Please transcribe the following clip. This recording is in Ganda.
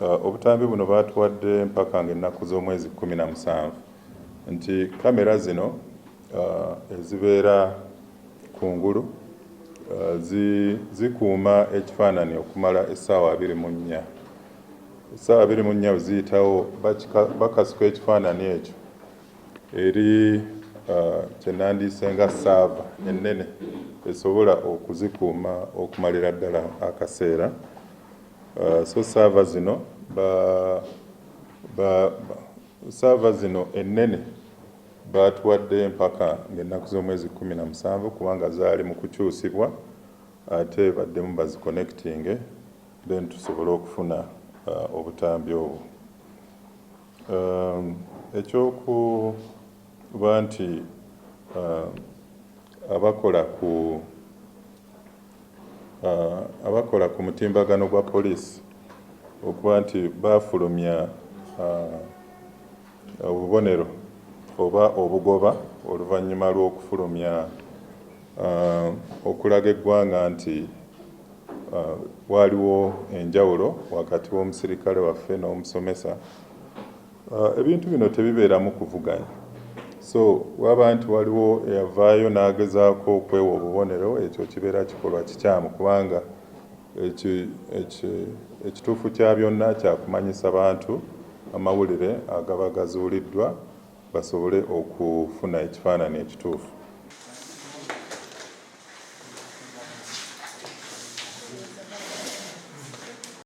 obutambi buno batuwadde mpaka ng'ennaku z'omwezi 17 nti kamera zino ezibeera kungulu zikuuma ekifaananyi okumala essaawa 24. Essaawa 24 ziyitawo bakasuka ekifaananyi ekyo eri kyenandiise nga saava ennene esobola okuzikuuma okumalira ddala akaseera. So saava zino ennene batuwadde mpaka ng'ennaku z'omwezi 17 kubanga zaali mu kukyusibwa ate baddemu baziconnecting then tusobole okufuna obutambi obwo. Ekyokuba nti abakola ku mutimbagano gwa poliisi okuba nti bafulumya obubonero oba obugoba oluvannyuma lw'okufulumya okulaga eggwanga nti waliwo enjawulo wakati w'omusirikale waffe n'omusomesa. Ebintu bino tebibeeramu kuvuganya, so waba nti waliwo eyavaayo n'agezaako okwewa obubonero, ekyo kibeera kikolwa kikyamu kubanga ekituufu kya byonna kyakumanyisa bantu amawulire agaba gazuuliddwa basobole okufuna ekifaananyi ekituufu.